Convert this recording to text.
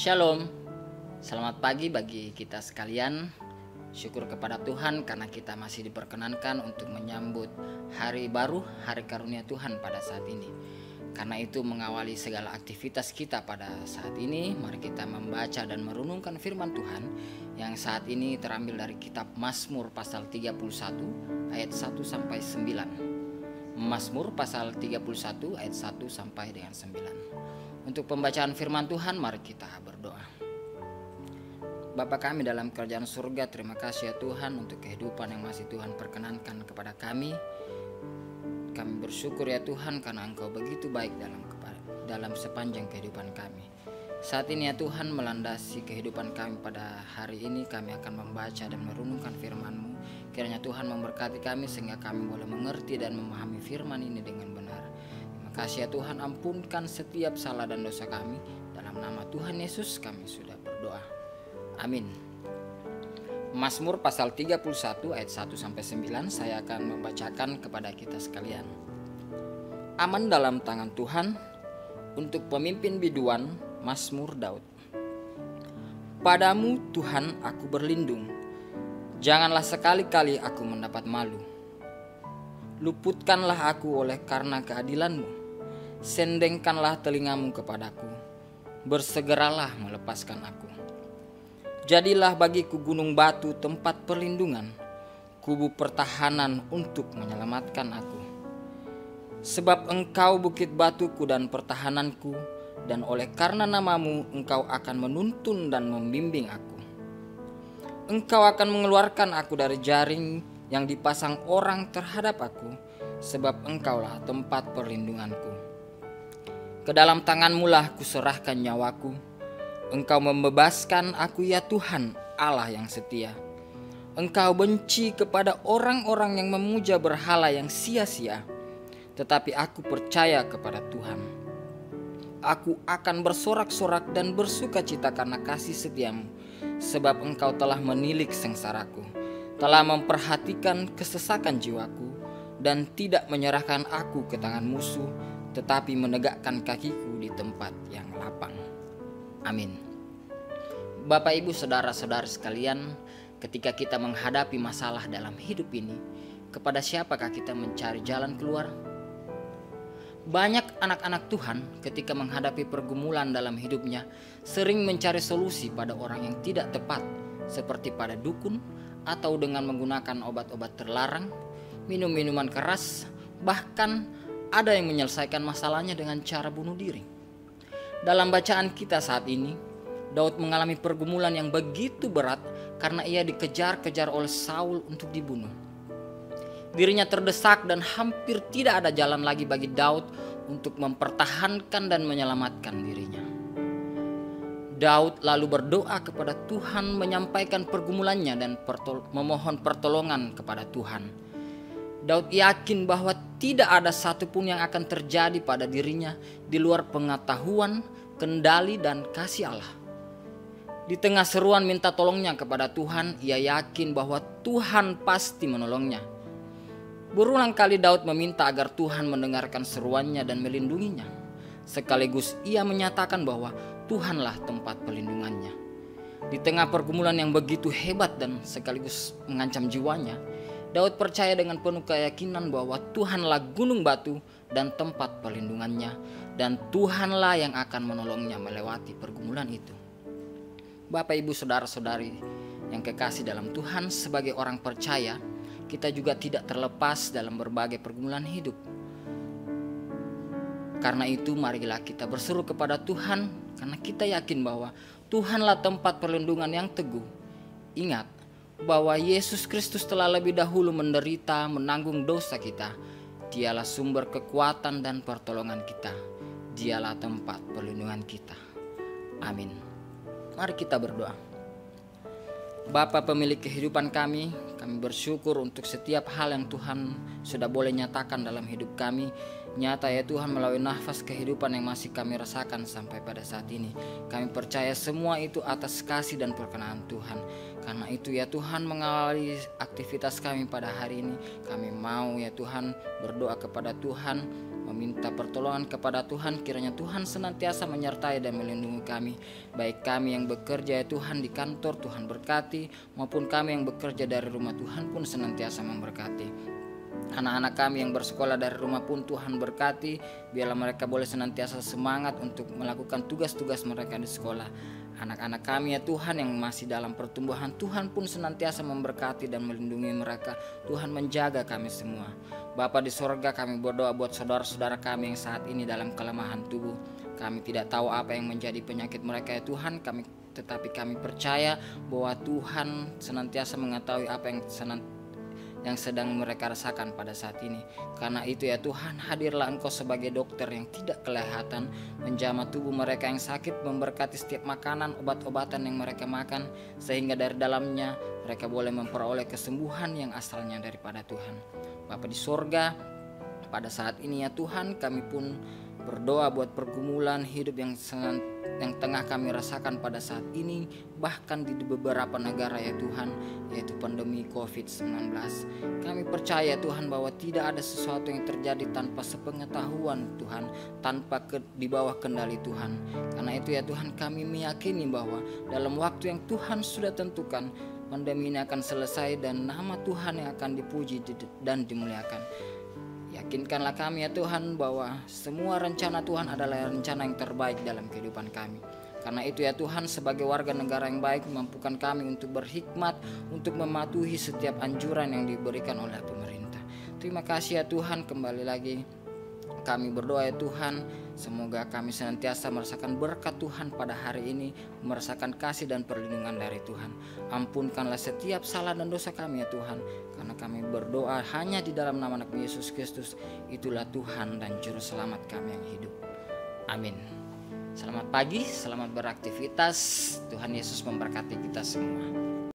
Shalom, selamat pagi bagi kita sekalian. Syukur kepada Tuhan karena kita masih diperkenankan untuk menyambut hari baru, hari karunia Tuhan pada saat ini. Karena itu mengawali segala aktivitas kita pada saat ini, mari kita membaca dan merenungkan firman Tuhan yang saat ini terambil dari kitab Mazmur pasal 31 ayat 1 sampai 9. Mazmur pasal 31 ayat 1 sampai dengan 9. Untuk pembacaan firman Tuhan, mari kita berdoa. Bapa kami dalam kerajaan surga, terima kasih ya Tuhan untuk kehidupan yang masih Tuhan perkenankan kepada kami. Kami bersyukur ya Tuhan karena Engkau begitu baik dalam sepanjang kehidupan kami. Saat ini ya Tuhan melandasi kehidupan kami pada hari ini, kami akan membaca dan merenungkan firman-Mu. Kiranya Tuhan memberkati kami sehingga kami boleh mengerti dan memahami firman ini dengan benar. Terima kasih ya Tuhan, ampunkan setiap salah dan dosa kami. Dalam nama Tuhan Yesus kami sudah berdoa. Amin. Mazmur pasal 31 ayat 1 sampai 9 saya akan membacakan kepada kita sekalian. Aman dalam tangan Tuhan untuk pemimpin biduan, Mazmur Daud. Padamu Tuhan aku berlindung, janganlah sekali-kali aku mendapat malu. Luputkanlah aku oleh karena keadilan-Mu, sendengkanlah telingamu kepadaku, bersegeralah melepaskan aku. Jadilah bagiku gunung batu tempat perlindungan, kubu pertahanan untuk menyelamatkan aku. Sebab Engkau bukit batuku dan pertahananku, dan oleh karena nama-Mu Engkau akan menuntun dan membimbing aku. Engkau akan mengeluarkan aku dari jaring yang dipasang orang terhadap aku, sebab Engkaulah tempat perlindunganku. Ke dalam tangan-Mu lah kuserahkan nyawaku. Engkau membebaskan aku ya Tuhan, Allah yang setia. Engkau benci kepada orang-orang yang memuja berhala yang sia-sia, tetapi aku percaya kepada Tuhan. Aku akan bersorak-sorak dan bersukacita karena kasih setia-Mu, sebab Engkau telah menilik sengsaraku, telah memperhatikan kesesakan jiwaku, dan tidak menyerahkan aku ke tangan musuh, tetapi menegakkan kakiku di tempat yang lapang. Amin. Bapak, Ibu, saudara-saudara sekalian, ketika kita menghadapi masalah dalam hidup ini, kepada siapakah kita mencari jalan keluar? Banyak anak-anak Tuhan ketika menghadapi pergumulan dalam hidupnya sering mencari solusi pada orang yang tidak tepat, seperti pada dukun atau dengan menggunakan obat-obat terlarang, minum minuman keras, bahkan ada yang menyelesaikan masalahnya dengan cara bunuh diri. Dalam bacaan kita saat ini, Daud mengalami pergumulan yang begitu berat karena ia dikejar-kejar oleh Saul untuk dibunuh. Dirinya terdesak dan hampir tidak ada jalan lagi bagi Daud untuk mempertahankan dan menyelamatkan dirinya. Daud lalu berdoa kepada Tuhan, menyampaikan pergumulannya dan memohon pertolongan kepada Tuhan. Daud yakin bahwa tidak ada satupun yang akan terjadi pada dirinya di luar pengetahuan, kendali, dan kasih Allah. Di tengah seruan minta tolongnya kepada Tuhan, ia yakin bahwa Tuhan pasti menolongnya. Berulang kali Daud meminta agar Tuhan mendengarkan seruannya dan melindunginya. Sekaligus ia menyatakan bahwa Tuhanlah tempat perlindungannya. Di tengah pergumulan yang begitu hebat dan sekaligus mengancam jiwanya, Daud percaya dengan penuh keyakinan bahwa Tuhanlah gunung batu dan tempat perlindungannya, dan Tuhanlah yang akan menolongnya melewati pergumulan itu. Bapak, Ibu, saudara-saudari yang kekasih dalam Tuhan, sebagai orang percaya, kita juga tidak terlepas dalam berbagai pergumulan hidup. Karena itu marilah kita berseru kepada Tuhan, karena kita yakin bahwa Tuhanlah tempat perlindungan yang teguh. Ingat bahwa Yesus Kristus telah lebih dahulu menderita, menanggung dosa kita. Dialah sumber kekuatan dan pertolongan kita. Dialah tempat perlindungan kita. Amin. Mari kita berdoa. Bapa pemilik kehidupan kami bersyukur untuk setiap hal yang Tuhan sudah boleh nyatakan dalam hidup kami. Nyata ya Tuhan, melalui nafas kehidupan yang masih kami rasakan sampai pada saat ini. Kami percaya semua itu atas kasih dan perkenan Tuhan. Karena itu ya Tuhan, mengawali aktivitas kami pada hari ini, kami mau ya Tuhan berdoa kepada Tuhan, meminta pertolongan kepada Tuhan. Kiranya Tuhan senantiasa menyertai dan melindungi kami, baik kami yang bekerja ya Tuhan di kantor, Tuhan berkati, maupun kami yang bekerja dari rumah, Tuhan pun senantiasa memberkati. Anak-anak kami yang bersekolah dari rumah pun Tuhan berkati, biarlah mereka boleh senantiasa semangat untuk melakukan tugas-tugas mereka di sekolah. Anak-anak kami ya Tuhan yang masih dalam pertumbuhan, Tuhan pun senantiasa memberkati dan melindungi mereka. Tuhan menjaga kami semua. Bapa di sorga, kami berdoa buat saudara-saudara kami yang saat ini dalam kelemahan tubuh. Kami tidak tahu apa yang menjadi penyakit mereka ya Tuhan, tetapi kami percaya bahwa Tuhan senantiasa mengetahui apa yang sedang mereka rasakan pada saat ini. Karena itu ya Tuhan, hadirlah Engkau sebagai dokter yang tidak kelihatan, menjamah tubuh mereka yang sakit, memberkati setiap makanan, obat-obatan yang mereka makan, sehingga dari dalamnya mereka boleh memperoleh kesembuhan yang asalnya daripada Tuhan. Bapa di sorga, pada saat ini ya Tuhan, kami pun berdoa buat pergumulan hidup yang tengah kami rasakan pada saat ini, bahkan di beberapa negara ya Tuhan, yaitu pandemi COVID-19. Kami percaya Tuhan bahwa tidak ada sesuatu yang terjadi tanpa sepengetahuan Tuhan, tanpa di bawah kendali Tuhan. Karena itu ya Tuhan, kami meyakini bahwa dalam waktu yang Tuhan sudah tentukan, pandemi ini akan selesai dan nama Tuhan yang akan dipuji dan dimuliakan. Yakinkanlah kami ya Tuhan bahwa semua rencana Tuhan adalah rencana yang terbaik dalam kehidupan kami. Karena itu ya Tuhan, sebagai warga negara yang baik, mampukan kami untuk berhikmat, untuk mematuhi setiap anjuran yang diberikan oleh pemerintah. Terima kasih ya Tuhan, kembali lagi kami berdoa ya Tuhan, semoga kami senantiasa merasakan berkat Tuhan pada hari ini, merasakan kasih dan perlindungan dari Tuhan. Ampunkanlah setiap salah dan dosa kami ya Tuhan, karena kami berdoa hanya di dalam nama Anak Yesus Kristus. Itulah Tuhan dan Juru Selamat kami yang hidup. Amin. Selamat pagi, selamat beraktivitas. Tuhan Yesus memberkati kita semua.